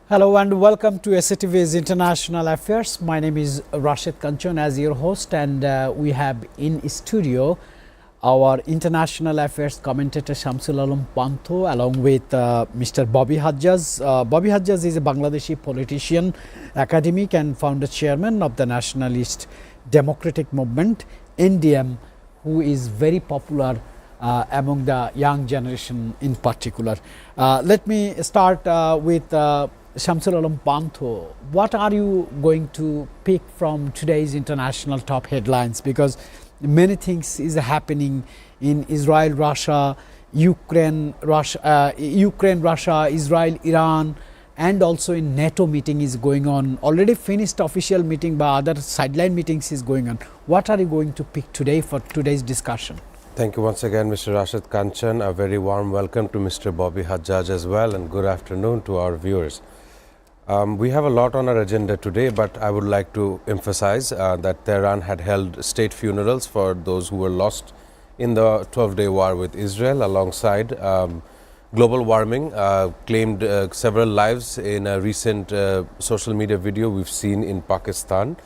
Hello and welcome to SATV's International Affairs. My name is Rashid Kanchan as your host, and we have in studio our International Affairs commentator Shamsul Alam Pantho along with Mr. Bobby Hajjaz. Bobby Hajjaz is a Bangladeshi politician, academic and founder chairman of the Nationalist Democratic Movement, NDM, who is very popular among the young generation in particular. Let me start with Shamsul Alam Pantho. What are you going to pick from today's international top headlines? Because many things is happening in Israel, Russia, Ukraine, Russia, Israel, Iran, and also in NATO meeting is going on. Already finished official meeting, but other sideline meetings is going on. What are you going to pick today for today's discussion? Thank you once again, Mr. Rashid Kanchan. A very warm welcome to Mr. Bobby Hajjaj as well, and good afternoon to our viewers. We have a lot on our agenda today, but I would like to emphasize that Tehran had held state funerals for those who were lost in the 12-day war with Israel. Alongside global warming claimed several lives in a recent social media video we've seen in Pakistan.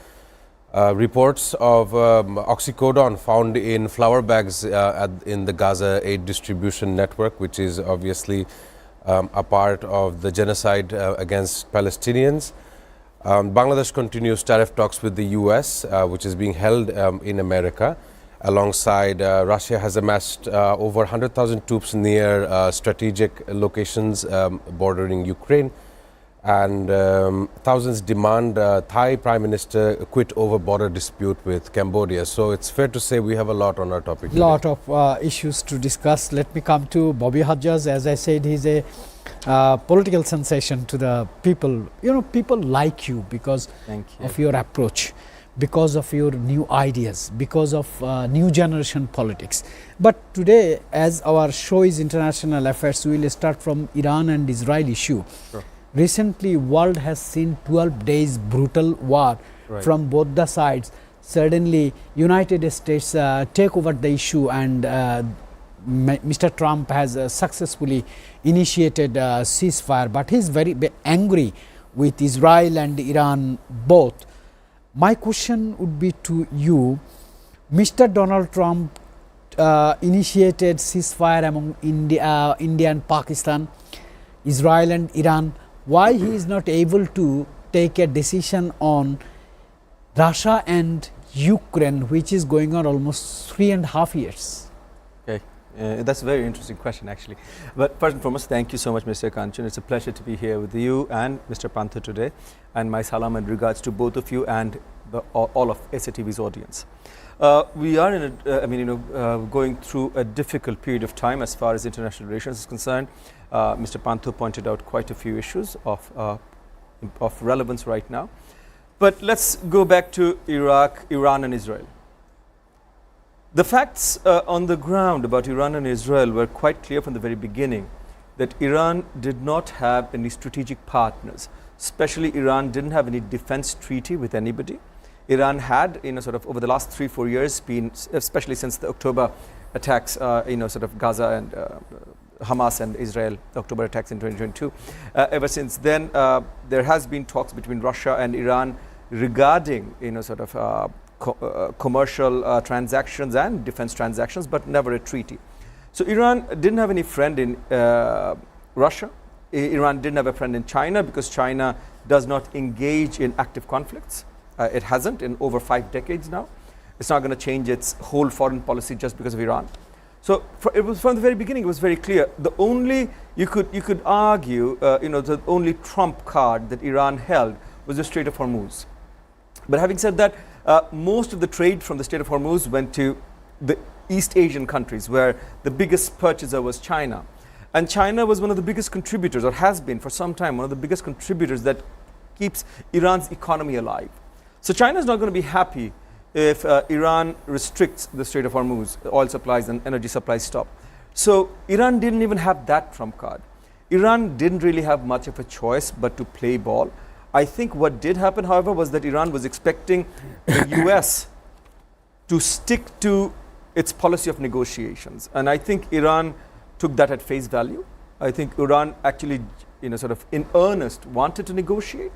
Reports of oxycodone found in flour bags in the Gaza aid distribution network, which is obviously a part of the genocide against Palestinians. Bangladesh continues tariff talks with the US, which is being held in America. Alongside, Russia has amassed over 100,000 troops near strategic locations bordering Ukraine. And thousands demand Thai Prime Minister quit over border dispute with Cambodia. So it's fair to say we have a lot on our topic today. Lot of issues to discuss. Let me come to Bobby Hajjaz. As I said, he's a political sensation to the people. You know, people like you because of your approach, because of your new ideas, because of new generation politics. But today, as our show is International Affairs, we will start from Iran and Israel issue. Sure. Recently, world has seen 12 days brutal war from both the sides. Suddenly, United States take over the issue, and Mr. Trump has successfully initiated a ceasefire. But he's very angry with Israel and Iran both. My question would be to you, Mr. Donald Trump initiated ceasefire among India and Pakistan, Israel and Iran. Why he is not able to take a decision on Russia and Ukraine, which is going on almost 3.5 years? Okay, that's a very interesting question actually. But first and foremost, thank you so much, Mr. Kanchan. It's a pleasure to be here with you and Mr. Pantho today. And my salam and regards to both of you and all of SATV's audience. We are in going through a difficult period of time as far as international relations is concerned. Mr. Pantho pointed out quite a few issues of relevance right now. But let's go back to Iraq, Iran and Israel. The facts on the ground about Iran and Israel were quite clear from the very beginning that Iran did not have any strategic partners. Especially Iran didn't have any defense treaty with anybody. Iran had, over the last 3-4 years been, especially since the October attacks, Gaza and Hamas and Israel, October attacks in 2022. Ever since then, there has been talks between Russia and Iran regarding, commercial transactions and defense transactions, but never a treaty. So Iran didn't have any friend in Russia. Iran didn't have a friend in China because China does not engage in active conflicts. It hasn't in over 5 decades now. It's not going to change its whole foreign policy just because of Iran. So it was from the very beginning. It was very clear. The only you could argue, the only trump card that Iran held was the Strait of Hormuz. But having said that, most of the trade from the Strait of Hormuz went to the East Asian countries, where the biggest purchaser was China, and China was one of the biggest contributors, or has been for some time, one of the biggest contributors that keeps Iran's economy alive. So China is not going to be happy if Iran restricts the Strait of Hormuz, oil supplies and energy supplies stop. So Iran didn't even have that trump card. Iran didn't really have much of a choice but to play ball. I think what did happen, however, was that Iran was expecting the US to stick to its policy of negotiations. And I think Iran took that at face value. I think Iran actually sort of in earnest wanted to negotiate.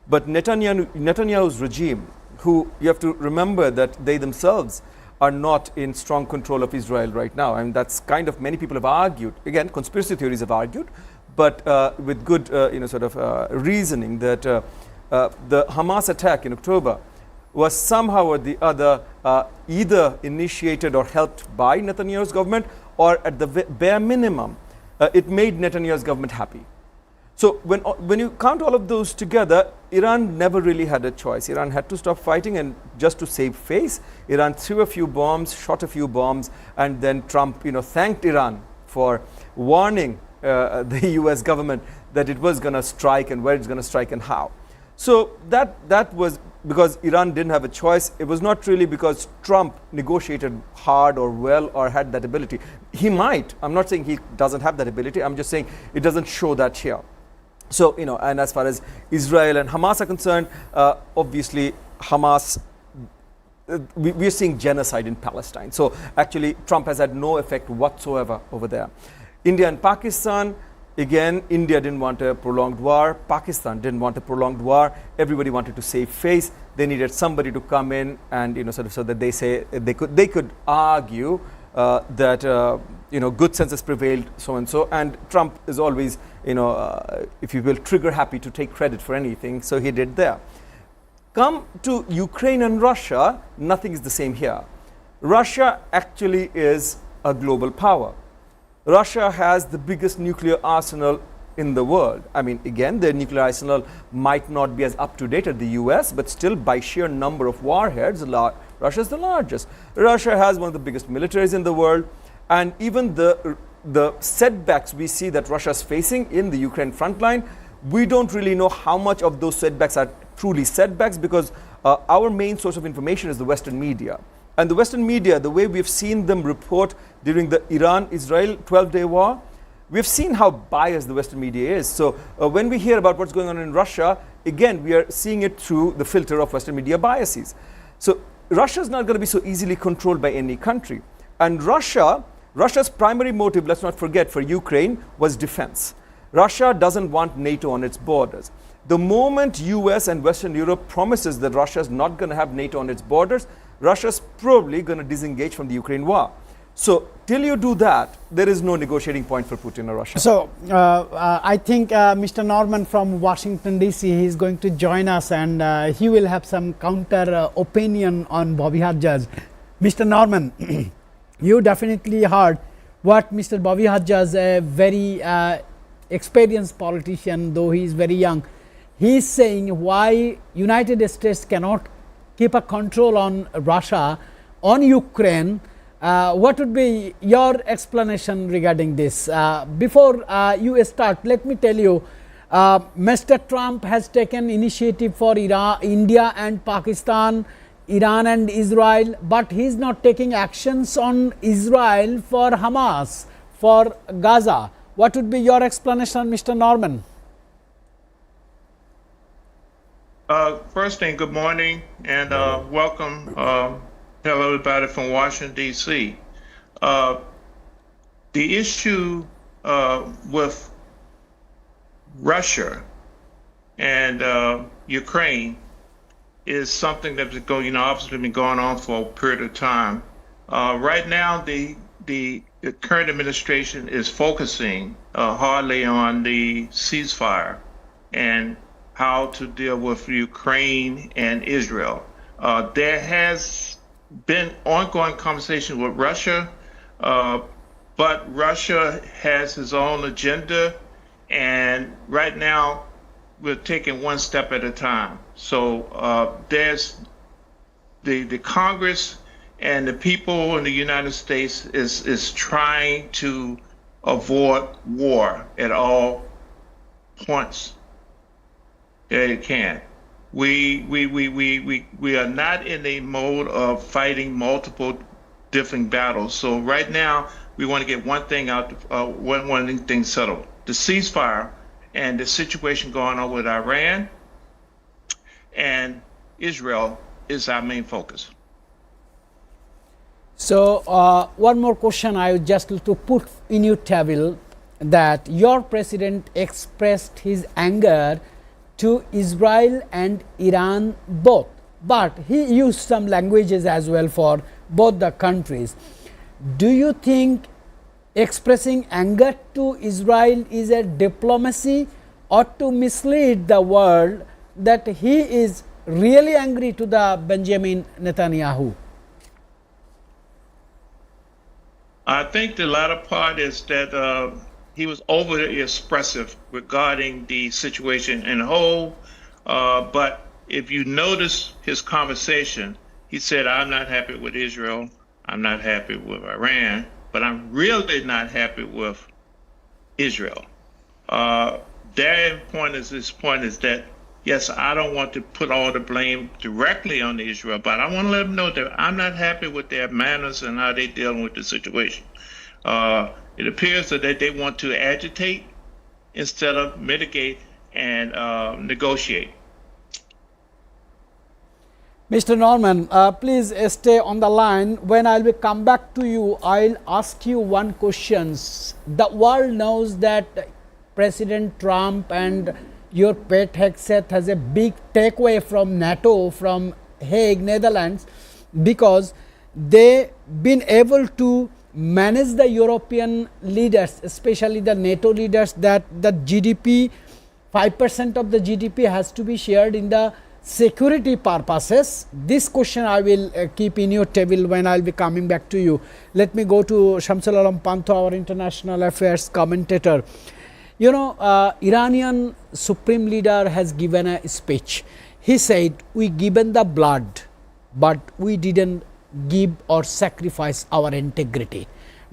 But Netanyahu's regime, who you have to remember that they themselves are not in strong control of Israel right now. And that's kind of many people have argued. Again, conspiracy theories have argued, but with good, reasoning that the Hamas attack in October was somehow or the other either initiated or helped by Netanyahu's government, or at the bare minimum, it made Netanyahu's government happy. So when you count all of those together, Iran never really had a choice. Iran had to stop fighting, and just to save face, Iran threw a few bombs, shot a few bombs, and then Trump, thanked Iran for warning the US government that it was going to strike and where it's going to strike and how. So that was because Iran didn't have a choice. It was not really because Trump negotiated hard or well or had that ability. He might. I'm not saying he doesn't have that ability. I'm just saying it doesn't show that here. So, and as far as Israel and Hamas are concerned, obviously Hamas, we're seeing genocide in Palestine. So actually Trump has had no effect whatsoever over there. India and Pakistan, again, India didn't want a prolonged war. Pakistan didn't want a prolonged war. Everybody wanted to save face. They needed somebody to come in and, so that they say they could argue that good senses prevailed, so and so. And Trump is always, if you will, trigger happy to take credit for anything. So he did there. Come to Ukraine and Russia, nothing is the same here. Russia actually is a global power. Russia has the biggest nuclear arsenal in the world. I mean, again, their nuclear arsenal might not be as up to date as the US, but still by sheer number of warheads, Russia is the largest. Russia has one of the biggest militaries in the world, and even the setbacks we see that Russia is facing in the Ukraine front line, we don't really know how much of those setbacks are truly setbacks, because our main source of information is the Western media. And the Western media, the way we've seen them report during the Iran-Israel 12-day war, we've seen how biased the Western media is. So when we hear about what's going on in Russia, again, we are seeing it through the filter of Western media biases. So Russia is not going to be so easily controlled by any country. And Russia's primary motive, let's not forget, for Ukraine was defense. Russia doesn't want NATO on its borders. The moment US and Western Europe promises that Russia is not going to have NATO on its borders, Russia's probably going to disengage from the Ukraine war. So till you do that, there is no negotiating point for Putin or Russia. So I think Mr. Norman from Washington DC, he's going to join us, and he will have some counter opinion on Bobby Hajjaj. Mr. Norman, you definitely heard what Mr. Bobby Hajjaj, a very experienced politician, though he is very young, he is saying why United States cannot keep a control on Russia, on Ukraine. What would be your explanation regarding this? Before you start, let me tell you, Mr. Trump has taken initiative for Iran, India and Pakistan, Iran and Israel, but he is not taking actions on Israel for Hamas, for Gaza. What would be your explanation, Mr. Norman? First thing, good morning and welcome. Hello, everybody from Washington, D.C. The issue with Russia and Ukraine is something that's obviously been going on for a period of time. Right now, the current administration is focusing hardly on the ceasefire and how to deal with Ukraine and Israel. There has been ongoing conversation with Russia, but Russia has its own agenda, and right now we're taking one step at a time. So there's the Congress and the people in the United States is trying to avoid war at all points that it can. We are not in a mode of fighting multiple different battles. So right now we want to get one thing out, one of these things settled: the ceasefire and the situation going on with Iran and Israel is our main focus. So one more question I would just to put in your table. that your president expressed his anger to Israel and Iran both, but he used some languages as well for both the countries. Do you think expressing anger to Israel is a diplomacy or to mislead the world that he is really angry to the Benjamin Netanyahu? I think the latter part is that he was overly expressive regarding the situation in whole. But if you notice his conversation, he said, I'm not happy with Israel. I'm not happy with Iran, but I'm really not happy with Israel. Their point is that, yes, I don't want to put all the blame directly on Israel, but I want to let them know that I'm not happy with their manners and how they're dealing with the situation. It appears that they want to agitate instead of mitigate and negotiate. Mr. Norman, please stay on the line. When I will come back to you, I'll ask you one question. The world knows that President Trump and your pet Hexet has a big takeaway from NATO, from Hague, Netherlands, because they've been able to manage the European leaders, especially the NATO leaders, that the GDP, 5% of the GDP has to be shared in the security purposes. This question I will keep in your table when I will be coming back to you. Let me go to Shamsul Alam Panto, our international affairs commentator. You know, Iranian supreme leader has given a speech. He said, we given the blood, but we didn't give or sacrifice our integrity.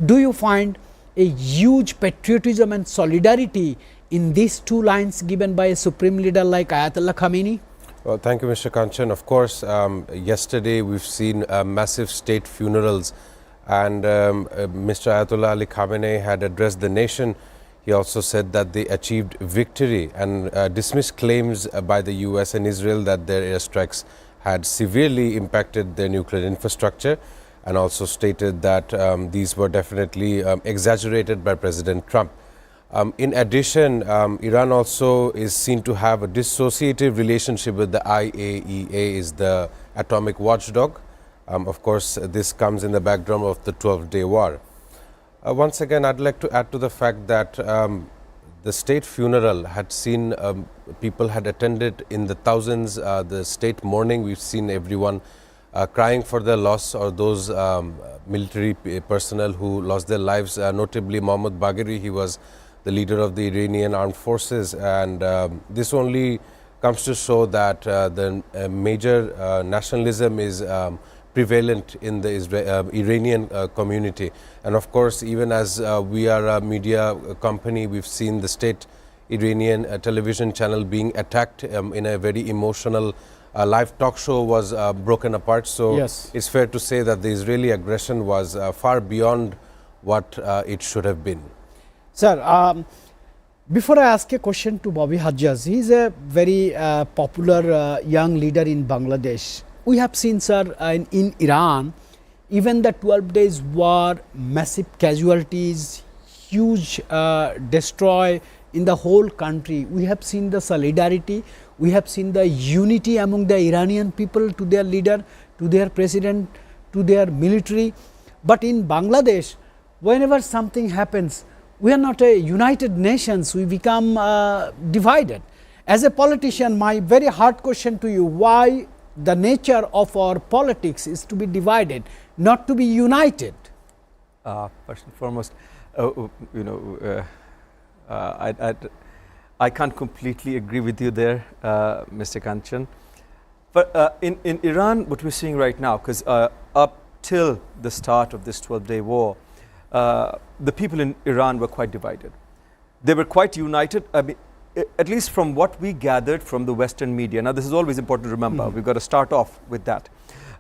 Do you find a huge patriotism and solidarity in these two lines given by a supreme leader like Ayatollah Khamenei? Well, thank you, Mr. Kanchan. Of course, yesterday we've seen massive state funerals, and Mr. Ayatollah Ali Khamenei had addressed the nation. He also said that they achieved victory and dismissed claims by the US and Israel that their airstrikes had severely impacted their nuclear infrastructure, and also stated that these were definitely exaggerated by President Trump. In addition, Iran also is seen to have a dissociative relationship with the IAEA, is the atomic watchdog. Of course, this comes in the backdrop of the 12-day war. Once again, I'd like to add to the fact that the state funeral had seen people had attended in the thousands, the state mourning. We've seen everyone crying for their loss, or those military personnel who lost their lives, notably Mohammad Bagheri. He was the leader of the Iranian armed forces, and this only comes to show that the major nationalism is prevalent in the Iranian community. And of course, even as we are a media company, we've seen the state Iranian television channel being attacked in a very emotional live talk show was broken apart. So yes, it's fair to say that the Israeli aggression was far beyond what it should have been. Sir, before I ask a question to Bobby Hajjaz, he is a very popular young leader in Bangladesh. We have seen, sir, in Iran, even the 12 days war, massive casualties, huge destroy in the whole country. We have seen the solidarity, we have seen the unity among the Iranian people to their leader, to their president, to their military. But in Bangladesh, whenever something happens, we are not a united nations, we become divided. As a politician, my very hard question to you, why the nature of our politics is to be divided, not to be united? First and foremost, I can't completely agree with you there, Mr. Kanchan. But in Iran, what we're seeing right now, because up till the start of this 12-day war, the people in Iran were quite divided. They were quite united. I mean, at least from what we gathered from the Western media. Now, this is always important to remember. We've got to start off with that.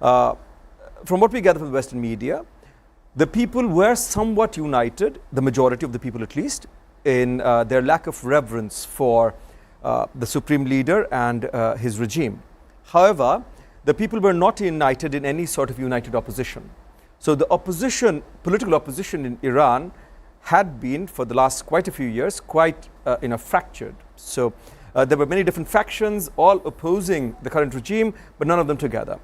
From what we gathered from the Western media, the people were somewhat united, the majority of the people at least, in their lack of reverence for the supreme leader and his regime. However, the people were not united in any sort of united opposition. So the opposition, political opposition in Iran, had been for the last quite a few years quite fractured. So there were many different factions all opposing the current regime, but none of them together.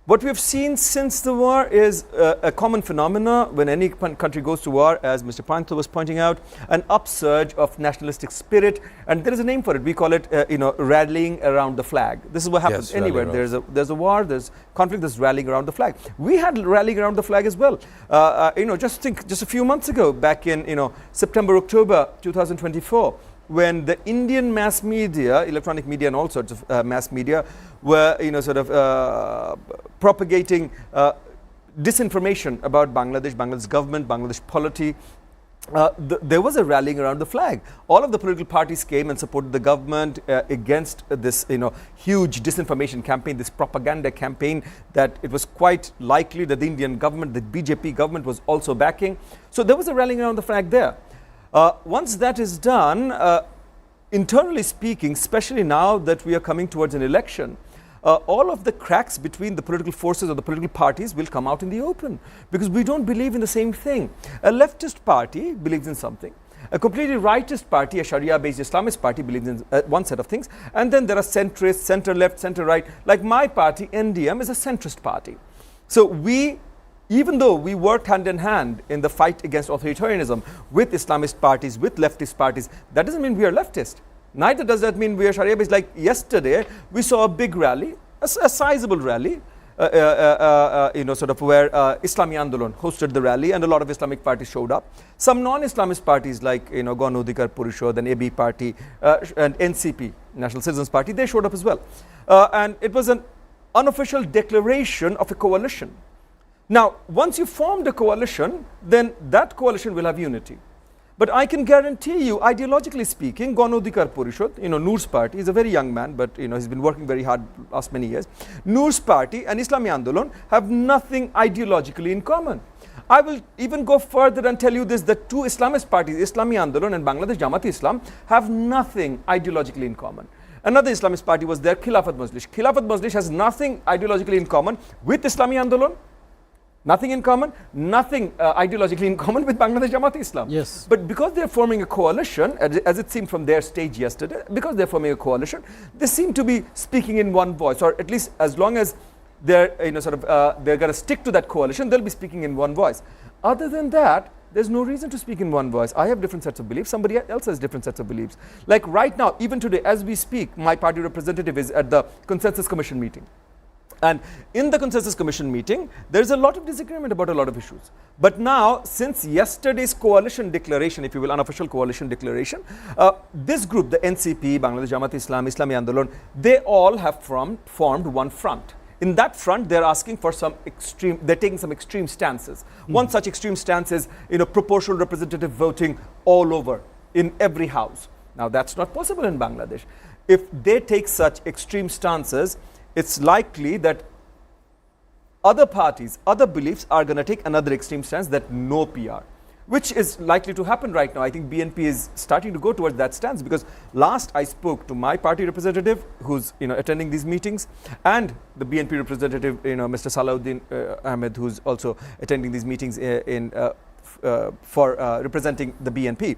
What we have seen since the war is a common phenomena when any country goes to war, as Mr. Pantho was pointing out, an upsurge of nationalistic spirit, and there is a name for it. We call it, rallying around the flag. This is what happens anywhere. There's a war, there's conflict, there's rallying around the flag. We had rallying around the flag as well. Just a few months ago, back in September, October 2024. When the Indian mass media, electronic media and all sorts of mass media were, propagating disinformation about Bangladesh, Bangladesh government, Bangladesh polity, there was a rallying around the flag. All of the political parties came and supported the government against this, huge disinformation campaign, this propaganda campaign that it was quite likely that the Indian government, the BJP government was also backing. So there was a rallying around the flag there. Once that is done, internally speaking, especially now that we are coming towards an election, all of the cracks between the political forces or the political parties will come out in the open, because we don't believe in the same thing. A leftist party believes in something. A completely rightist party, a Sharia-based Islamist party, believes in one set of things. And then there are centrists, center-left, center-right. Like my party, NDM, is a centrist party. So even though we worked hand in hand in the fight against authoritarianism with Islamist parties, with leftist parties, that doesn't mean we are leftist. Neither does that mean we are Sharia-based. Like yesterday, we saw a big rally, a sizable rally, where Islami Andolon hosted the rally, and a lot of Islamic parties showed up. Some non-Islamist parties like Geopolitical Purishod and AB Party and NCP, National Citizens Party, they showed up as well. And it was an unofficial declaration of a coalition. Now, once you formed a coalition, then that coalition will have unity. But I can guarantee you, ideologically speaking, Geopolitical Purishod, Noor's party, he's a very young man, but he's been working very hard last many years. Noor's party and Islami Andolon have nothing ideologically in common. I will even go further and tell you this, that two Islamist parties, Islami Andolon and Bangladesh Jamaat Islam, have nothing ideologically in common. Another Islamist party was there, Khilafat Majlis. Khilafat Majlis has nothing ideologically in common with Islami Andolon. Nothing in common, nothing ideologically in common with Bangladesh Jamaat Islam. Yes. But because they're forming a coalition, as it seemed from their stage yesterday, because they're forming a coalition, they seem to be speaking in one voice, or at least as long as they're, they're going to stick to that coalition, they'll be speaking in one voice. Other than that, there's no reason to speak in one voice. I have different sets of beliefs, somebody else has different sets of beliefs. Like right now, even today, as we speak, my party representative is at the Consensus Commission meeting. And in the Consensus Commission meeting, there's a lot of disagreement about a lot of issues. But now, since yesterday's coalition declaration, if you will, unofficial coalition declaration, this group, the NCP, Bangladesh Jamaat Islam, Islami Andolon, they all have formed one front. In that front, they're asking for they're taking some extreme stances. One such extreme stance is, proportional representative voting all over, in every house. Now, that's not possible in Bangladesh. If they take such extreme stances, it's likely that other parties, other beliefs are going to take another extreme stance, that no PR, which is likely to happen right now. I think BNP is starting to go towards that stance, because last I spoke to my party representative who's attending these meetings, and the BNP representative, Mr. Salahuddin Ahmed, who's also attending these meetings for representing the BNP.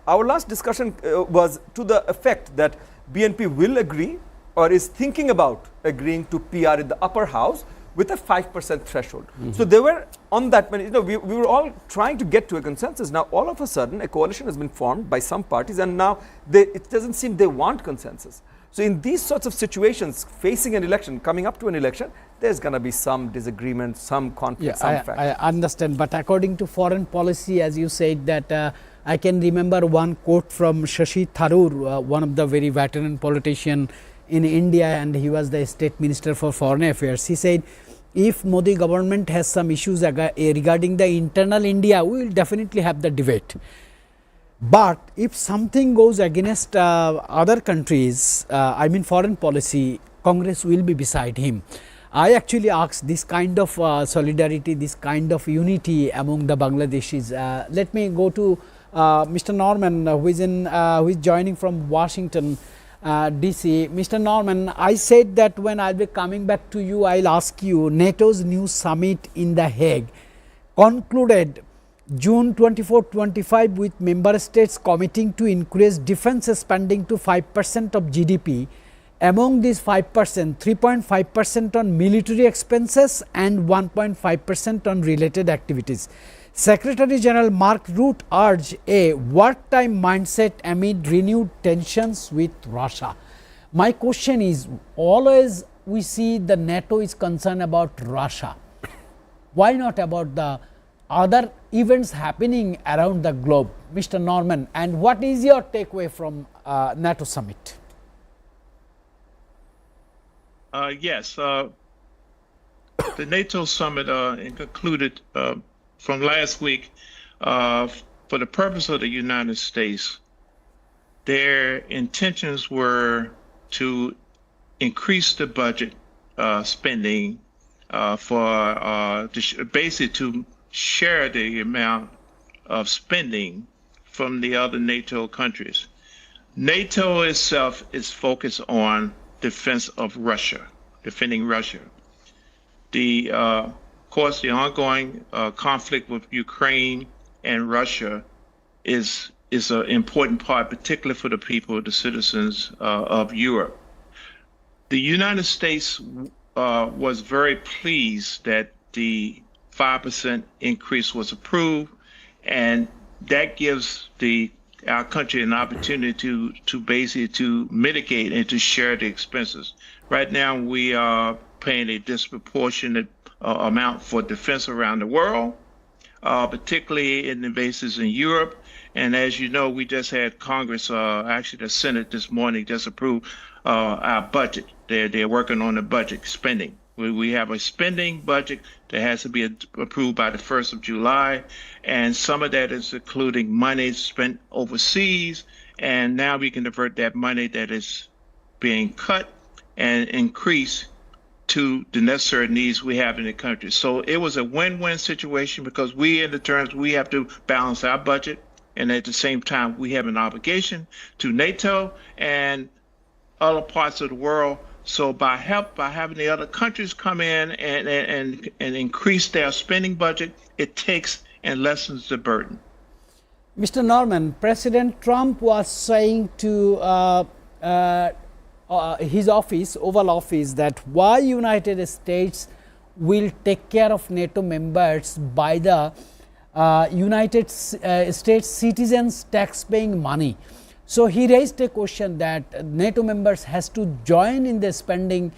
Our last discussion was to the effect that BNP will agree, or is thinking about agreeing to PR in the upper house with a 5% threshold. So they were on that, we were all trying to get to a consensus. Now, all of a sudden, a coalition has been formed by some parties, and now it doesn't seem they want consensus. So in these sorts of situations, facing an election, coming up to an election, there's going to be some disagreement, some conflict, some fact. I understand, but according to foreign policy, as you said, that I can remember one quote from Shashi Tharoor, one of the very veteran politician in India, and he was the state minister for foreign affairs. He said, if Modi government has some issues regarding the internal India, we will definitely have the debate. But if something goes against other countries, I mean foreign policy, Congress will be beside him. I actually asked this kind of solidarity, this kind of unity among the Bangladeshis. Let me go to Mr. Norman, who is joining from Washington, DC. Mr. Norman, I said that when I'll be coming back to you, I'll ask you, NATO's new summit in The Hague concluded June 24-25 with member states committing to increase defense spending to 5% of GDP. Among these 5%, 3.5% on military expenses and 1.5% on related activities. Secretary General Mark Rutte urged a wartime mindset amid renewed tensions with Russia. My question is, always we see the NATO is concerned about Russia. Why not about the other events happening around the globe? Mr. Norman, and what is your takeaway from NATO summit? Yes, the NATO summit concluded from last week for the purpose of the United States. Their intentions were to increase the budget spending for basically to share the amount of spending from the other NATO countries. NATO itself is focused on defense of Russia, defending Russia. Of course, the ongoing conflict with Ukraine and Russia is an important part, particularly for the people, the citizens of Europe. The United States was very pleased that the 5% increase was approved, and that gives our country an opportunity to basically to mitigate and to share the expenses. Right now, we are paying a disproportionate amount for defense around the world, particularly in the bases in Europe. And as you know, we just had Congress, actually the Senate this morning, just approved our budget. They're working on the budget spending. We have a spending budget that has to be approved by the 1st of July, and some of that is including money spent overseas, and now we can divert that money that is being cut and increase to the necessary needs we have in the country. So it was a win-win situation because we have to balance our budget, and at the same time we have an obligation to NATO and other parts of the world. So by having the other countries come in and increase their spending budget, it takes and lessens the burden. Mr. Norman, President Trump was saying to his office, Oval Office, that why United States will take care of NATO members by the United States citizens' tax-paying money. So he raised a question that NATO members has to join in the spending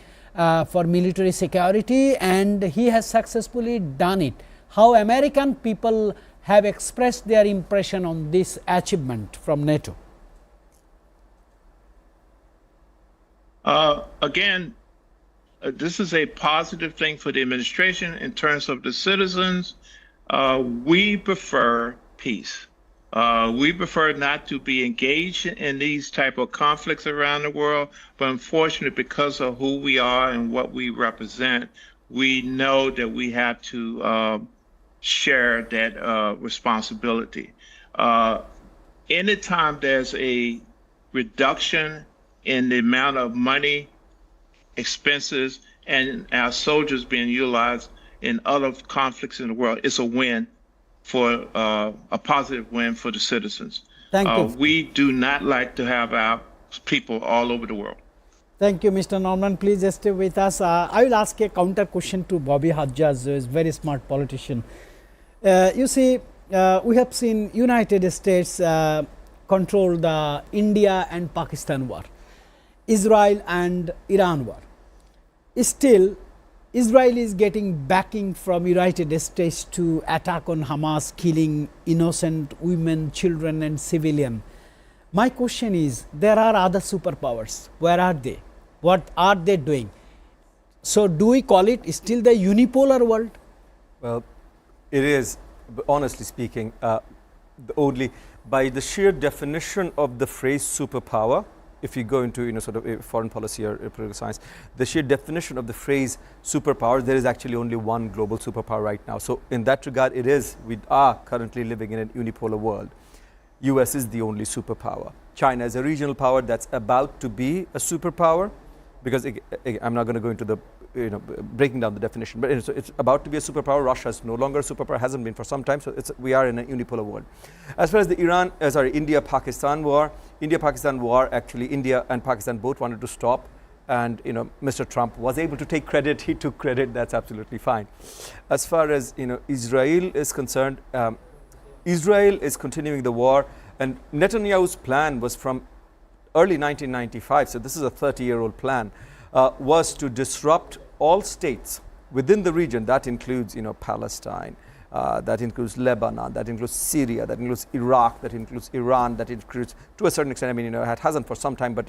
for military security, and he has successfully done it. How American people have expressed their impression on this achievement from NATO? Again, this is a positive thing for the administration in terms of the citizens. We prefer peace. We prefer not to be engaged in these type of conflicts around the world, but unfortunately, because of who we are and what we represent, we know that we have to share that responsibility. Anytime there's a reduction in the amount of money, expenses, and our soldiers being utilized in other conflicts in the world, it's a win for a positive win for the citizens. Thank you. We do not like to have our people all over the world. Thank you, Mr. Norman. Please stay with us. I will ask a counter question to Bobby Hajjaj, who is a very smart politician. You see, we have seen United States control the India and Pakistan war, Israel and Iran war. Still, Israel is getting backing from United States to attack on Hamas, killing innocent women, children and civilians. My question is, there are other superpowers. Where are they? What are they doing? So do we call it still the unipolar world? Well, it is, honestly speaking, only by the sheer definition of the phrase superpower. If you go into sort of foreign policy or political science, the sheer definition of the phrase superpower, there is actually only one global superpower right now. So in that regard, we are currently living in a unipolar world. US is the only superpower. China is a regional power that's about to be a superpower, because I'm not going to go into the breaking down the definition. But it's about to be a superpower. Russia is no longer a superpower, hasn't been for some time. So we are in a unipolar world. As far as the India-Pakistan war, actually India and Pakistan both wanted to stop. And Mr. Trump was able to take credit. He took credit. That's absolutely fine. As far as Israel is concerned, Israel is continuing the war, and Netanyahu's plan was from early 1995. So this is a 30-year-old plan. Was to disrupt all states within the region. That includes Palestine. That includes Lebanon, that includes Syria, that includes Iraq, that includes Iran, that includes, to a certain extent, it hasn't for some time, but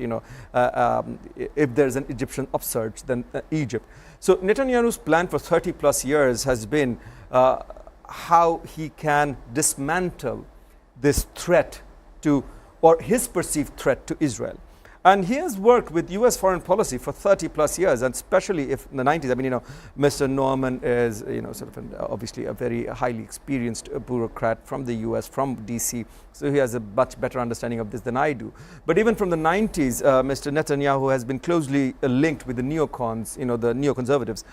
if there's an Egyptian upsurge, then Egypt. So Netanyahu's plan for 30 plus years has been how he can dismantle this threat to, or his perceived threat to Israel. And he has worked with U.S. foreign policy for 30 plus years, and especially if in the 90s, Mr. Norman is, obviously a very highly experienced bureaucrat from the U.S., from D.C., so he has a much better understanding of this than I do. But even from the 90s, Mr. Netanyahu has been closely linked with the neocons, the neoconservatives,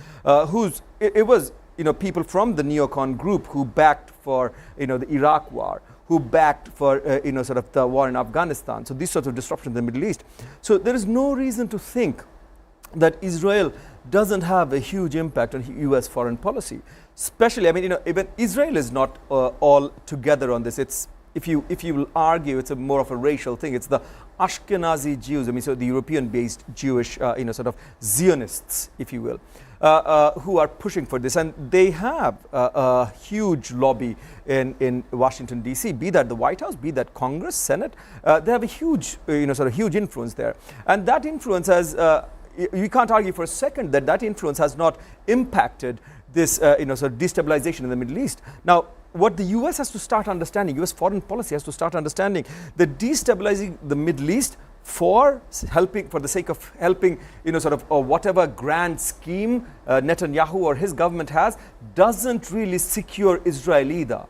it was people from the neocon group who backed for, the Iraq war, who backed for the war in Afghanistan. So these sorts of disruptions in the Middle East. So there is no reason to think that Israel doesn't have a huge impact on U.S. foreign policy. Especially, even Israel is not all together on this. It's if you will argue, it's more of a racial thing. It's the Ashkenazi Jews. So the European-based Jewish, Zionists, if you will. Who are pushing for this, and they have a huge lobby in Washington D.C. Be that the White House, be that Congress, Senate, they have a huge, huge influence there, and that influence has. You can't argue for a second that influence has not impacted this, destabilization in the Middle East. Now, what the U.S. has to start understanding, U.S. foreign policy has to start understanding that destabilizing the Middle East for the sake of helping, whatever grand scheme Netanyahu or his government has, doesn't really secure Israel either.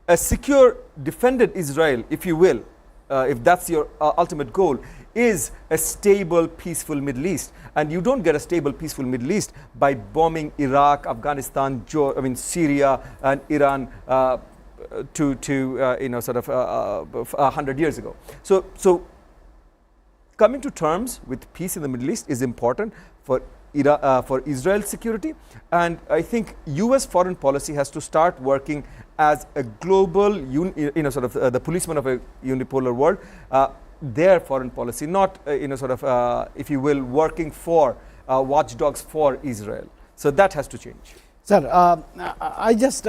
A secure, defended Israel, if you will, if that's your ultimate goal, is a stable, peaceful Middle East. And you don't get a stable, peaceful Middle East by bombing Iraq, Afghanistan, Syria, and Iran to 100 years ago. So coming to terms with peace in the Middle East is important for Israel's security, and I think U.S. foreign policy has to start working as a global, the policeman of a unipolar world. Their foreign policy, not if you will, working for watchdogs for Israel. So that has to change. Sir, I just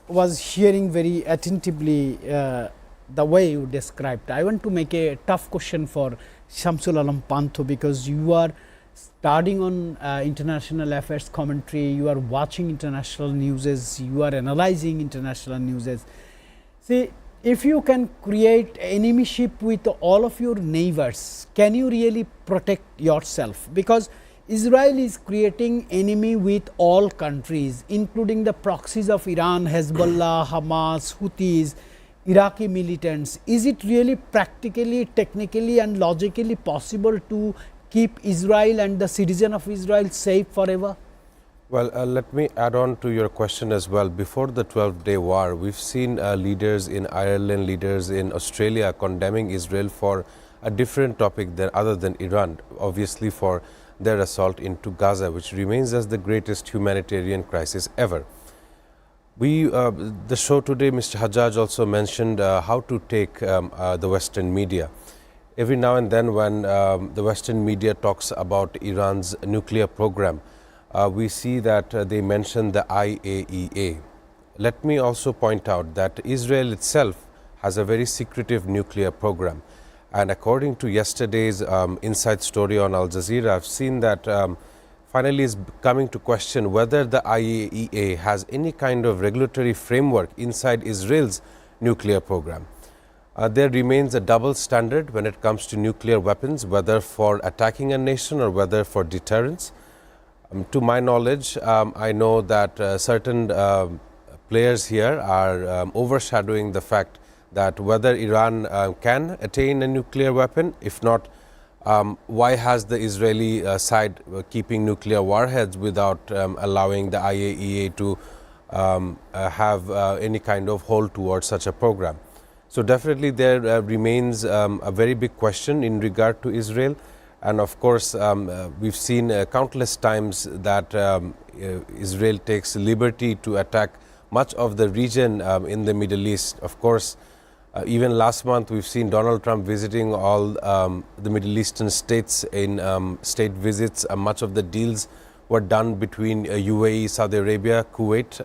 was hearing very attentively the way you described. I want to make a tough question for Shamsul Alam Pantho, because you are studying on international affairs commentary, you are watching international newses, you are analyzing international newses. See, if you can create enemyship with all of your neighbors, can you really protect yourself? Because Israel is creating enemy with all countries, including the proxies of Iran, Hezbollah, Hamas, Houthis, Iraqi militants. Is it really practically, technically and logically possible to keep Israel and the citizen of Israel safe forever? Well, let me add on to your question as well. Before the 12-day war, we've seen leaders in Ireland, leaders in Australia condemning Israel for a different topic other than Iran, obviously for their assault into Gaza, which remains as the greatest humanitarian crisis ever. The show today, Mr. Hajjaj also mentioned how to take the Western media. Every now and then when the Western media talks about Iran's nuclear program, we see that they mention the IAEA. Let me also point out that Israel itself has a very secretive nuclear program. And according to yesterday's inside story on Al Jazeera, I've seen that finally is coming to question whether the IAEA has any kind of regulatory framework inside Israel's nuclear program. There remains a double standard when it comes to nuclear weapons, whether for attacking a nation or whether for deterrence. To my knowledge, I know that certain players here are overshadowing the fact that whether Iran can attain a nuclear weapon, if not Why has the Israeli side keeping nuclear warheads without allowing the IAEA to have any kind of hold towards such a program? So definitely there remains a very big question in regard to Israel. And of course, we've seen countless times that Israel takes liberty to attack much of the region in the Middle East. Of course, even last month, we've seen Donald Trump visiting all the Middle Eastern states in state visits. Much of the deals were done between UAE, Saudi Arabia, Kuwait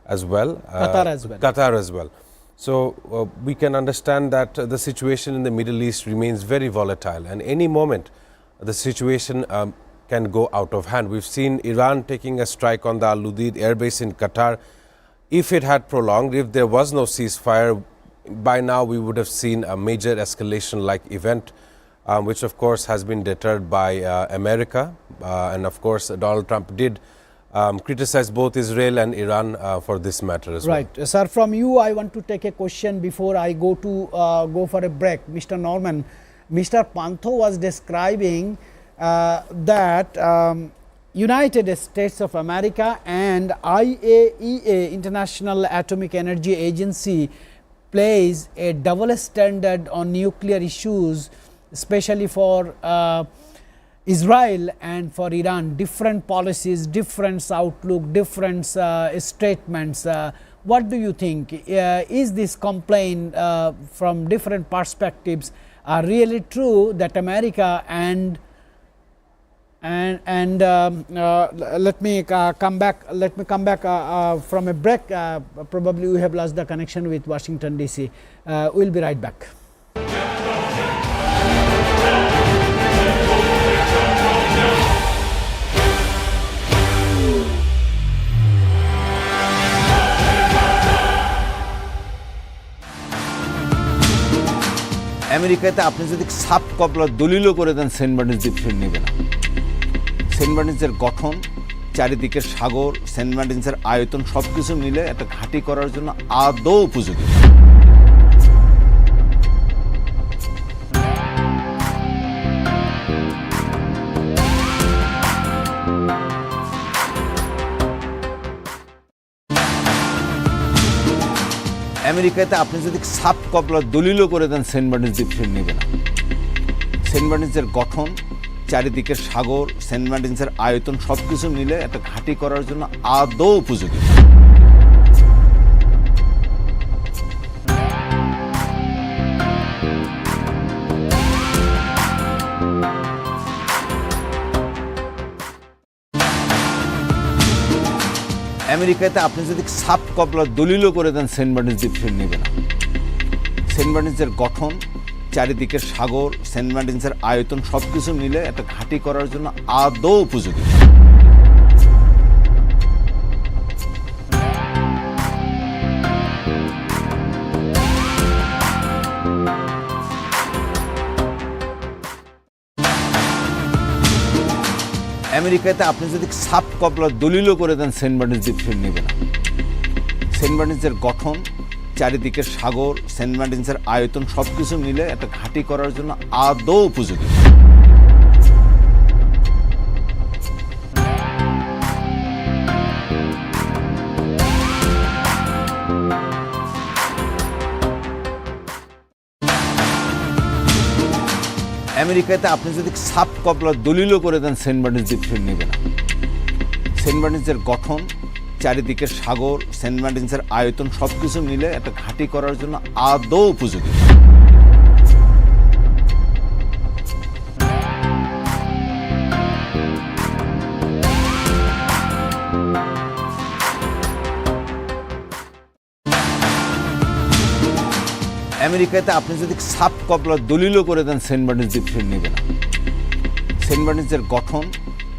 as well. Qatar as well. So we can understand that the situation in the Middle East remains very volatile, and any moment the situation can go out of hand. We've seen Iran taking a strike on the Al Udeid airbase in Qatar. If it had prolonged, if there was no ceasefire, by now we would have seen a major escalation-like event, which of course has been deterred by America. And of course, Donald Trump did criticize both Israel and Iran for this matter as well. Right. Sir, from you, I want to take a question before I go for a break. Mr. Norman, Mr. Pantho was describing that United States of America and IAEA, International Atomic Energy Agency, plays a double standard on nuclear issues, especially for Israel and for Iran. Different policies, different outlook, different statements. What do you think? Is this complaint from different perspectives really true that America and let me come back from a break. Probably we have lost the connection with Washington DC. We'll be right back. আমেরিকাতে আপনি যদি sub কপলার দলিলও করে দেন Saint Martin's দ্বীপ ফিরে নেবে না। Saint মার্টিনসের গঠন, চারিদিকের সাগর, সেন্ট মার্টিনসের আয়তন সবকিছু মিলে একটা ঘাঁটি করার জন্য আদৌ উপযোগী। আমেরিকাতে আপনি যদি সাব কপলার দলিলও করে দেন সেন্ট মার্টিনস দ্বীপ ফিরে নেবে না। সেন্ট মার্টিনসের গঠন, চারিদিকের সাগর, সেন্ট মার্টিনসের আয়তন সবকিছু মিলে একটা ঘাঁটি করার জন্য আদৌ উপযোগী। আমেরিকাতে আপনি যদি সাব কপলার দলিলও করে দেন সেন্ট মার্টিনস দ্বীপ ফিরে নেবে না। সেন্ট মার্টিনসের গঠন, চারিদিকের সাগর, সেন্ট মার্টিনসের আয়তন সবকিছু মিলে একটা ঘাঁটি করার জন্য আদৌ উপযোগী। আমেরিকাতে আপনি যদি সাব কপলার দলিলও করে দেন সেন্ট মার্টিনস দ্বীপ ফিরে নেবে না। সেন্ট মার্টিনসের গঠন, চারিদিকের সাগর, সেন্ট মার্টিনসের আয়তন সবকিছু মিলে একটা ঘাঁটি করার জন্য আদৌ উপযোগী। আমেরিকাতে আপনি যদি সাব কপলার দলিলও করে দেন সেন্ট মার্টিনস দ্বীপ ফিরে নেবে না। সেন্ট মার্টিনসের গঠন, চারিদিকের সাগর, সেন্ট মার্টিনসের আয়তন সবকিছু মিলে একটা ঘাঁটি করার জন্য আদৌ উপযোগী। আমেরিকাতে আপনি যদি সাব কপলার দলিলও করে দেন সেন্ট মার্টিনস দ্বীপ ফিরে নেবে না। সেন্ট মার্টিনসের গঠন,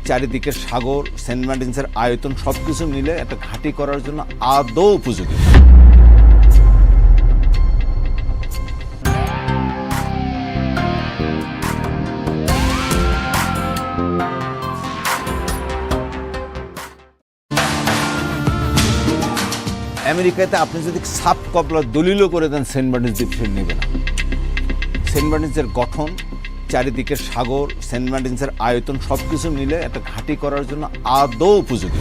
চারিদিকের সাগর, সেন্ট মার্টিনসের আয়তন সবকিছু মিলে একটা ঘাঁটি করার জন্য আদৌ উপযোগী। আমেরিকাতে আপনি যদি সাব কপলার দলিলও করে দেন সেন্ট মার্টিনস দ্বীপ ফিরে নেবে না। সেন্ট মার্টিনসের গঠন, চারিদিকের সাগর, সেন্ট মার্টিনসের আয়তন সবকিছু মিলে একটা ঘাঁটি করার জন্য আদৌ উপযোগী।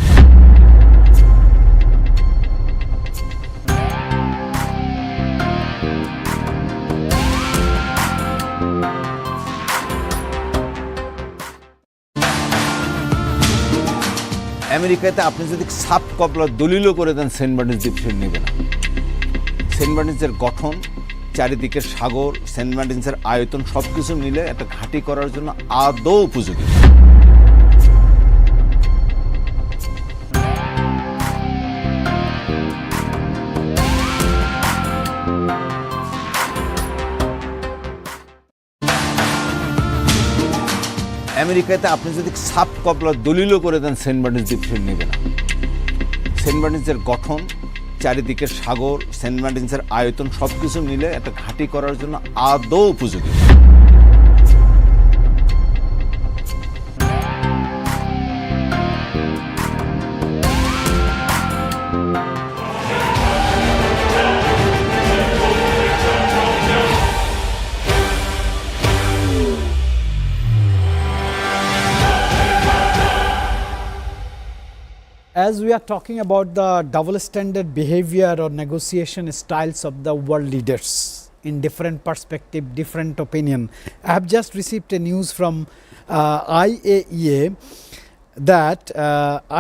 আমেরিকাতে আপনি যদি সাপ কপলার দলিলও করে দেন, সেন্ট মার্টিনস দ্বীপ সে নেবে না। সেন্ট মার্টিনসের গঠন, চারিদিকের সাগর, সেন্ট মার্টিনসের আয়তন সবকিছু মিলে একটা ঘাঁটি করার জন্য আদৌ উপযোগী। আমেরিকাতে আপনি যদি সাপ কপলার দলিলও করে দেন, সেন্ট মার্টিনস দ্বীপ সে নেবে না। সেন্ট মার্টিনসের গঠন, চারিদিকের সাগর, সেন্ট মার্টিনসের আয়তন সবকিছু মিলে একটা ঘাঁটি করার জন্য আদৌ উপযোগী। As we are talking about the double standard behavior or negotiation styles of the world leaders in different perspective, different opinion, I have just received a news from IAEA that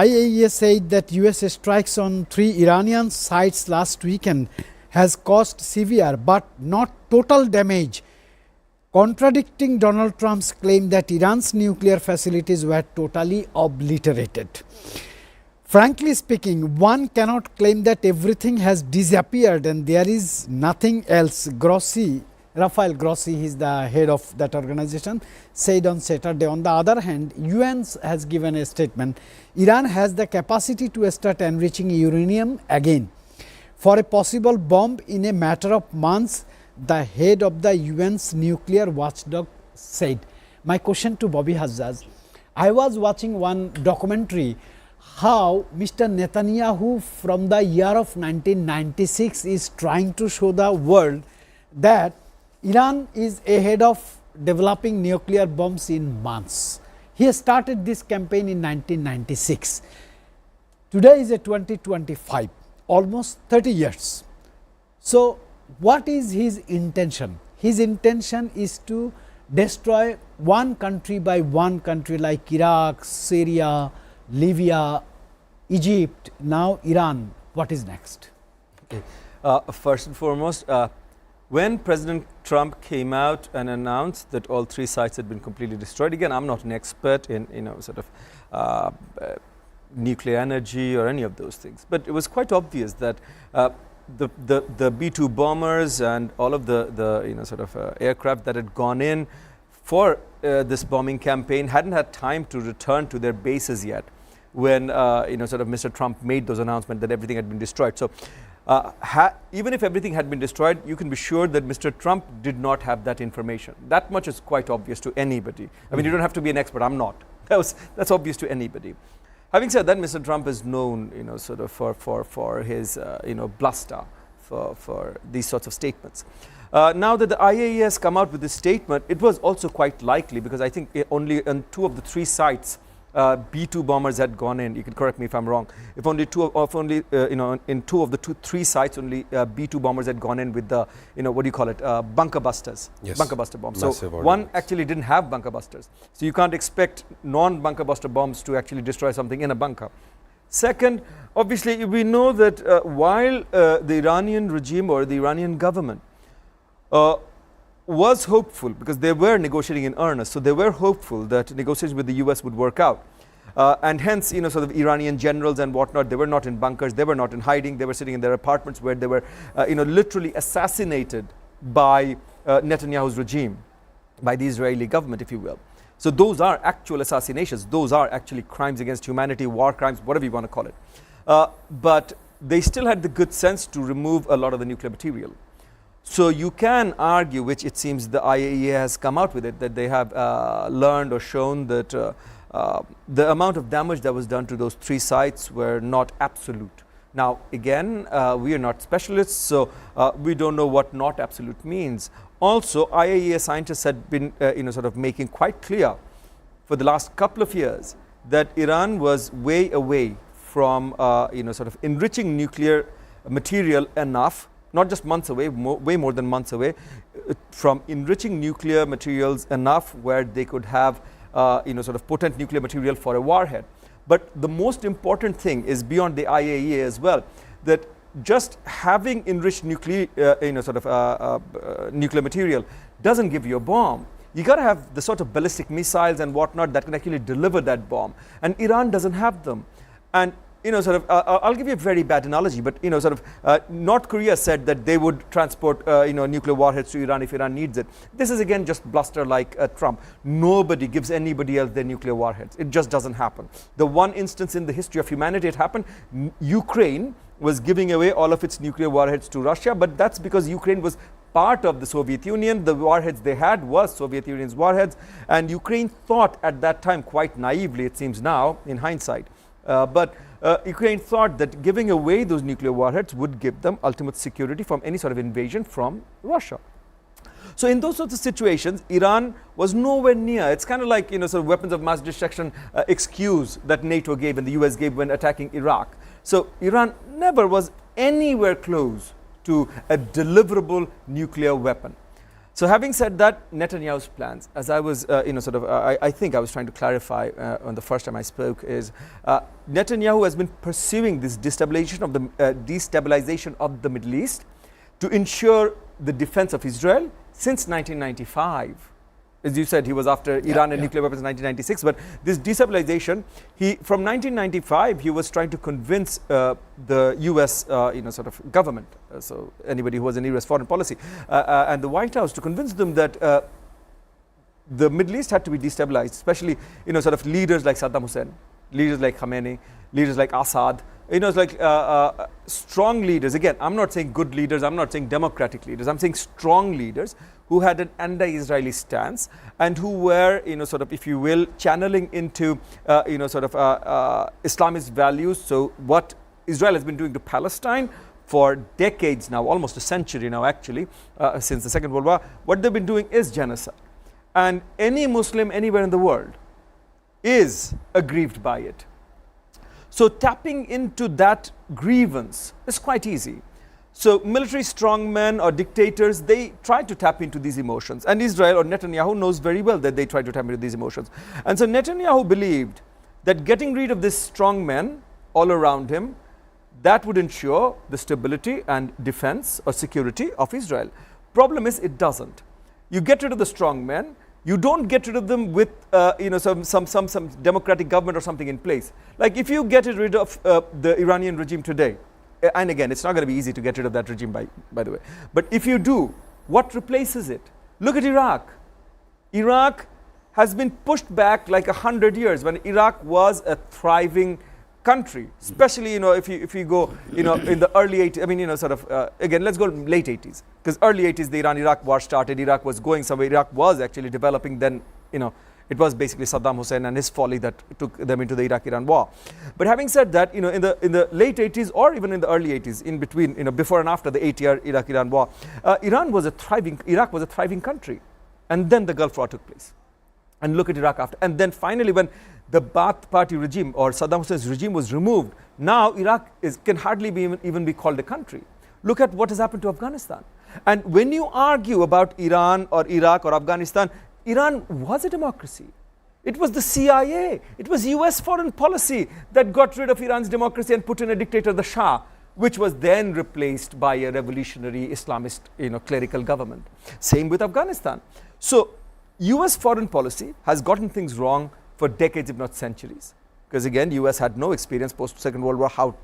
IAEA said that US strikes on 3 Iranian sites last weekend has caused severe but not total damage, contradicting Donald Trump's claim that Iran's nuclear facilities were totally obliterated. Frankly speaking, one cannot claim that everything has disappeared and there is nothing else. Rafael Grossi, he is the head of that organization, said on Saturday. On the other hand, UN has given a statement. Iran has the capacity to start enriching uranium again. For a possible bomb in a matter of months, the head of the UN's nuclear watchdog said. My question to Bobby Hajjaj, I was watching one documentary how Mr. Netanyahu from the year of 1996 is trying to show the world that Iran is ahead of developing nuclear bombs in months. He started this campaign in 1996. Today is a 2025, almost 30 years. So what is his intention? His intention is to destroy one country by one country like Iraq, Syria, Libya, Egypt, now Iran. What is next? Okay. First and foremost, when President Trump came out and announced that all 3 sites had been completely destroyed, again, I'm not an expert in sort of nuclear energy or any of those things, but it was quite obvious that the B-2 bombers and all of the sort of aircraft that had gone in for this bombing campaign hadn't had time to return to their bases yet when sort of Mr. Trump made those announcements that everything had been destroyed. So even if everything had been destroyed, you can be sure that Mr. Trump did not have that information. That much is quite obvious to anybody. I mean, you don't have to be an expert. I'm not. That's obvious to anybody. Having said that, Mr. Trump is known sort of for his bluster, for these sorts of statements. Now that the IAEA has come out with this statement, it was also quite likely, because I think only on 2 of the 3 sites B-2 bombers had gone in. You can correct me if I'm wrong. If only in 2 of the 3 sites only B-2 bombers had gone in with the what do you call it, bunker busters, yes. bunker buster bombs. Massive So one actually didn't have bunker busters. So you can't expect non-bunker buster bombs to actually destroy something in a bunker. Second, obviously we know that while the Iranian regime or the Iranian government was hopeful, because they were negotiating in earnest, so they were hopeful that negotiations with the US would work out. And hence, sort of Iranian generals and whatnot, they were not in bunkers, they were not in hiding, they were sitting in their apartments where they were, literally assassinated by Netanyahu's regime, by the Israeli government, if you will. So those are actual assassinations, those are actually crimes against humanity, war crimes, whatever you want to call it. But they still had the good sense to remove a lot of the nuclear material. So you can argue, which it seems the IAEA has come out with it, that they have learned or shown that the amount of damage that was done to those 3 sites were not absolute. Now again, we are not specialists, so we don't know what not absolute means. also IAEA scientists had been sort of making quite clear for the last couple of years that Iran was way away from sort of enriching nuclear material enough, not just months away, way more than months away, from enriching nuclear materials enough where they could have sort of potent nuclear material for a warhead. But the most important thing is beyond the IAEA as well, that just having enriched nuclear nuclear material doesn't give you a bomb. You got to have the sort of ballistic missiles and whatnot that can actually deliver that bomb, and Iran doesn't have them. And I'll give you a very bad analogy, but North Korea said that they would transport nuclear warheads to Iran if Iran needs it. This is again just bluster like Trump. Nobody gives anybody else their nuclear warheads. It just doesn't happen. The one instance in the history of humanity it happened, Ukraine was giving away all of its nuclear warheads to Russia, but that's because Ukraine was part of the Soviet Union. The warheads they had was Soviet Union's warheads, and Ukraine thought at that time, quite naively it seems now in hindsight, Ukraine thought that giving away those nuclear warheads would give them ultimate security from any sort of invasion from Russia. So in those sorts of situations, Iran was nowhere near. It's kind of like sort of weapons of mass destruction excuse that NATO gave and the US gave when attacking Iraq. So Iran never was anywhere close to a deliverable nuclear weapon. So having said that, Netanyahu's plans, as I was, I think I was trying to clarify on the first time I spoke, is Netanyahu has been pursuing this destabilization of the Middle East to ensure the defense of Israel since 1995. As you said, he was after Iran and nuclear weapons in 1996. But this destabilization, from 1995, he was trying to convince the U.S. Government, so anybody who was in U.S. foreign policy, and the White House, to convince them that the Middle East had to be destabilized, especially leaders like Saddam Hussein, leaders like Khamenei, leaders like Assad. Strong leaders. Again, I'm not saying good leaders. I'm not saying democratic leaders. I'm saying strong leaders who had an anti-Israeli stance and who were, if you will, channeling into, Islamist values. So what Israel has been doing to Palestine for decades now, almost a century now, actually, since the Second World War, what they've been doing is genocide. And any Muslim anywhere in the world is aggrieved by it. So tapping into that grievance is quite easy. So military strongmen or dictators, they try to tap into these emotions. And Israel or Netanyahu knows very well that they try to tap into these emotions. And so Netanyahu believed that getting rid of these strongmen all around him, that would ensure the stability and defense or security of Israel. Problem is, it doesn't. You get rid of the strongmen, you don't get rid of them with some democratic government or something in place. Like if you get rid of the Iranian regime today, and again, it's not going to be easy to get rid of that regime, by the way. But if you do, what replaces it? Look at Iraq. Iraq has been pushed back like 100 years when Iraq was a thriving country, especially if you go in the early 80s. I mean again, let's go late 80s, because early 80s the Iran-Iraq war started. Iraq was going somewhere. Iraq was actually developing. Then it was basically Saddam Hussein and his folly that took them into the Iraq-Iran war. But having said that, in the late 80s or even in the early 80s, in between, before and after the 8-year Iraq-Iran war, Iraq was a thriving country, and then the Gulf War took place. And look at Iraq after, and then finally when the Ba'ath Party regime or Saddam Hussein's regime was removed, now Iraq can hardly even be called a country. Look at what has happened to Afghanistan. And when you argue about Iran or Iraq or Afghanistan, Iran was a democracy. It was the CIA, it was US foreign policy that got rid of Iran's democracy and put in a dictator, the Shah, which was then replaced by a revolutionary Islamist clerical government. Same with Afghanistan. So US foreign policy has gotten things wrong for decades, if not centuries. Because again, US had no experience post Second World War how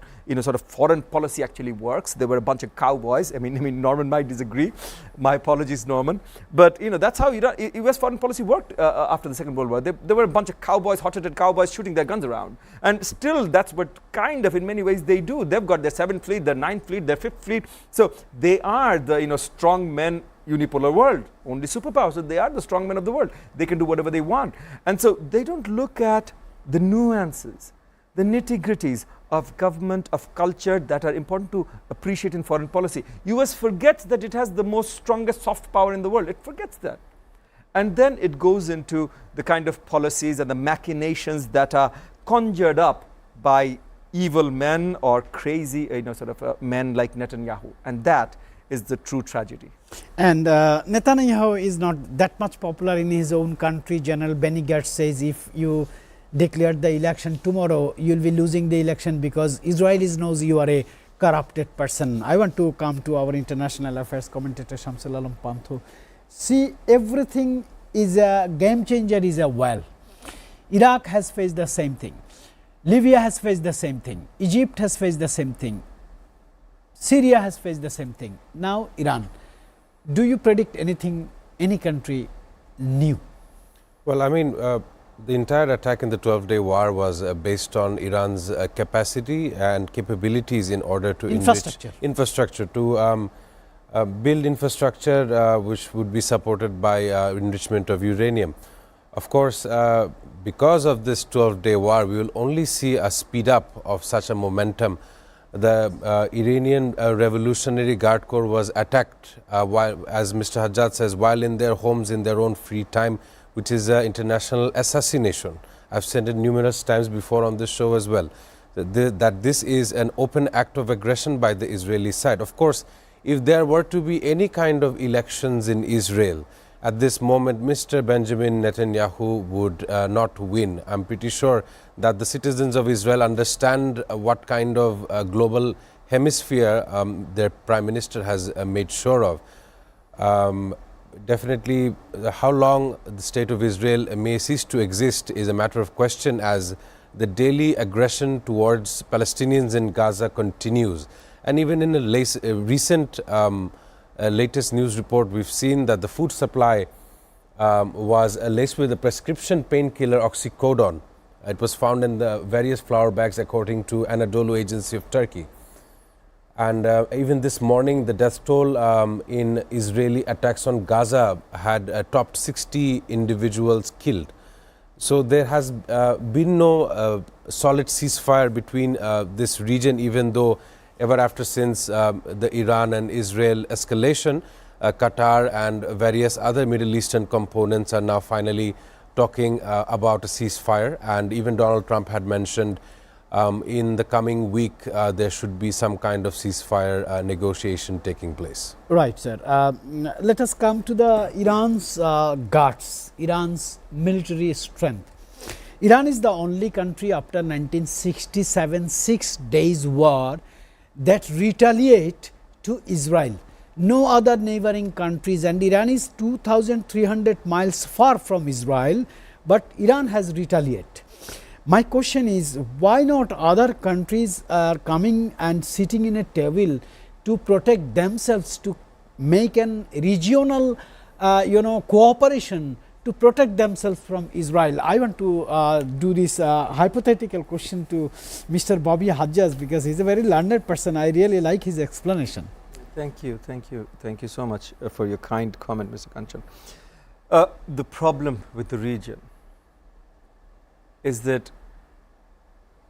foreign policy actually works. They were a bunch of cowboys. I mean, Norman might disagree. My apologies, Norman. But that's how US foreign policy worked after the Second World War. They were a bunch of cowboys, hot-headed cowboys shooting their guns around. And still, that's what kind of in many ways they do. They've got their 7th Fleet, their 9th Fleet, their 5th Fleet. So they are the strong men unipolar world, only superpowers. So they are the strong men of the world. They can do whatever they want. And so they don't look at the nuances, the nitty-gritties of government, of culture that are important to appreciate in foreign policy. US forgets that it has the most strongest soft power in the world. It forgets that. And then it goes into the kind of policies and the machinations that are conjured up by evil men or crazy, men like Netanyahu. And that is the true tragedy. And Netanyahu is not that much popular in his own country. General Benny Gantz says if you declare the election tomorrow, you will be losing the election because Israelis knows you are a corrupted person. I want to come to our international affairs commentator Shamsul Alam Panthu. See, everything is a game changer, is a well. Iraq has faced the same thing. Libya has faced the same thing. Egypt has faced the same thing. Syria has faced the same thing. Now Iran. Do you predict anything, any country new? Well, I mean, the entire attack in the 12-day war was based on Iran's capacity and capabilities in order to infrastructure to build infrastructure which would be supported by enrichment of uranium. Of course, because of this 12-day war, we will only see a speed up of such a momentum. The Iranian Revolutionary Guard Corps was attacked, while, as Mr. Hajjaj says, while in their homes in their own free time, which is international assassination. I've said it numerous times before on this show as well, that this is an open act of aggression by the Israeli side. Of course, if there were to be any kind of elections in Israel, at this moment, Mr. Benjamin Netanyahu would not win. I'm pretty sure that the citizens of Israel understand what kind of global hemisphere their Prime Minister has made sure of. Definitely, how long the state of Israel may cease to exist is a matter of question as the daily aggression towards Palestinians in Gaza continues. And even in a recent latest news report, we've seen that the food supply was laced with the prescription painkiller oxycodone. It was found in the various flour bags according to Anadolu Agency of Turkey. And even this morning, the death toll in Israeli attacks on Gaza had topped 60 individuals killed. So there has been no solid ceasefire between this region, even though ever after since the Iran and Israel escalation, Qatar and various other Middle Eastern components are now finally talking about a ceasefire. And even Donald Trump had mentioned in the coming week there should be some kind of ceasefire negotiation taking place. Right, sir. Let us come to the Iran's guts, Iran's military strength. Iran is the only country after 1967 6 days war that retaliate to Israel. No other neighboring countries, and Iran is 2,300 miles far from Israel, but Iran has retaliated. My question is, why not other countries are coming and sitting in a table to protect themselves, to make an regional cooperation to protect themselves from Israel? I want to do this hypothetical question to Mr. Bobby Hajjaj because he is a very learned person. I really like his explanation. Thank you so much for your kind comment, Mr. Kanchan. The problem with the region is that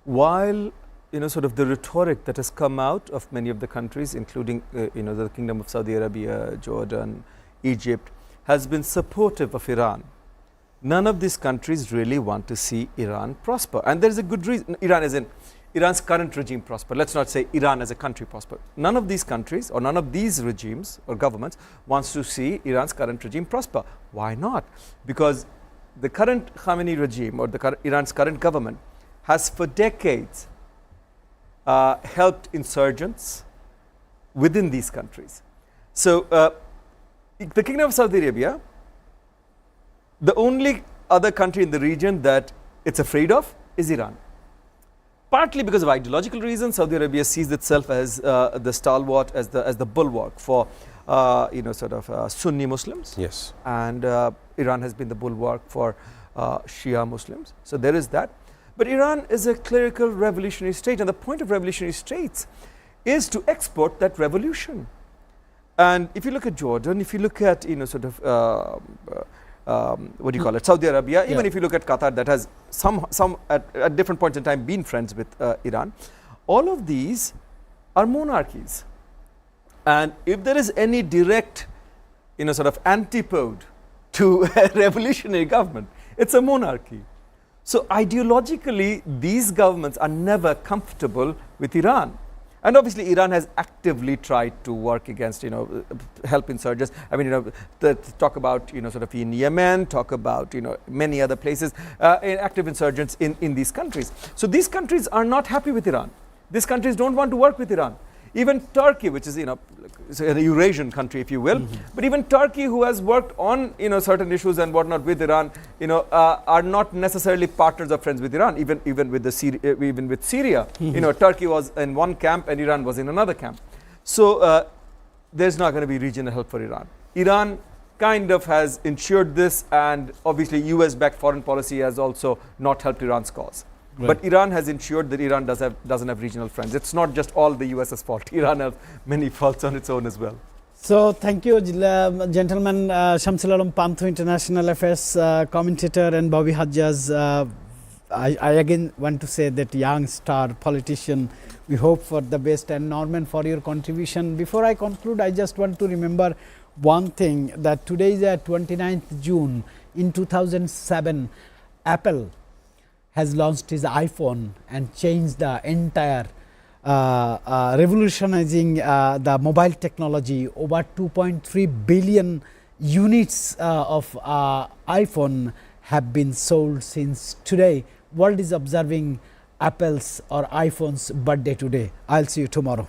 while the rhetoric that has come out of many of the countries, including the Kingdom of Saudi Arabia, Jordan, Egypt, has been supportive of Iran, none of these countries really want to see Iran prosper. And there is a good reason. Iran as in Iran's current regime prosper. Let's not say Iran as a country prosper. None of these countries or none of these regimes or governments wants to see Iran's current regime prosper. Why not? Because the current Khamenei regime or Iran's current government has for decades helped insurgents within these countries. So the Kingdom of Saudi Arabia, the only other country in the region that it's afraid of is Iran. Partly because of ideological reasons, Saudi Arabia sees itself as the stalwart, as the bulwark for Sunni Muslims. Yes. And Iran has been the bulwark for Shia Muslims. So there is that. But Iran is a clerical revolutionary state, and the point of revolutionary states is to export that revolution. And if you look at Jordan, if you look at what do you call it, Saudi Arabia, even if you look at Qatar, that has some at different points in time been friends with Iran, All of these are monarchies. And if there is any direct, sort of antipode to a revolutionary government, it's a monarchy. So ideologically, these governments are never comfortable with Iran. And obviously, Iran has actively tried to work against, help insurgents. I mean, talk about, sort of in Yemen, talk about, many other places, active insurgents in these countries. So these countries are not happy with Iran. These countries don't want to work with Iran. Even Turkey, which is, an Eurasian country, if you will, but even Turkey, who has worked on, certain issues and whatnot with Iran, are not necessarily partners or friends with Iran. Even with Syria, Turkey was in one camp and Iran was in another camp. So there's not going to be regional help for Iran. Iran kind of has ensured this, and obviously US-backed foreign policy has also not helped Iran's cause. Right. But Iran has ensured that Iran doesn't have regional friends. It's not just all the US's fault. Iran has many faults on its own as well. So thank you, gentlemen. Shamsul Alam Panthu, International Affairs commentator, and Bobby Hajjaj. I again want to say that young star politician, we hope for the best, and Norman for your contribution. Before I conclude, I just want to remember one thing, that today is 29th June. In 2007, Apple has launched his iPhone and changed the entire revolutionizing the mobile technology. Over 2.3 billion units of iPhone have been sold since today. World is observing Apple's or iPhone's birthday today. I'll see you tomorrow.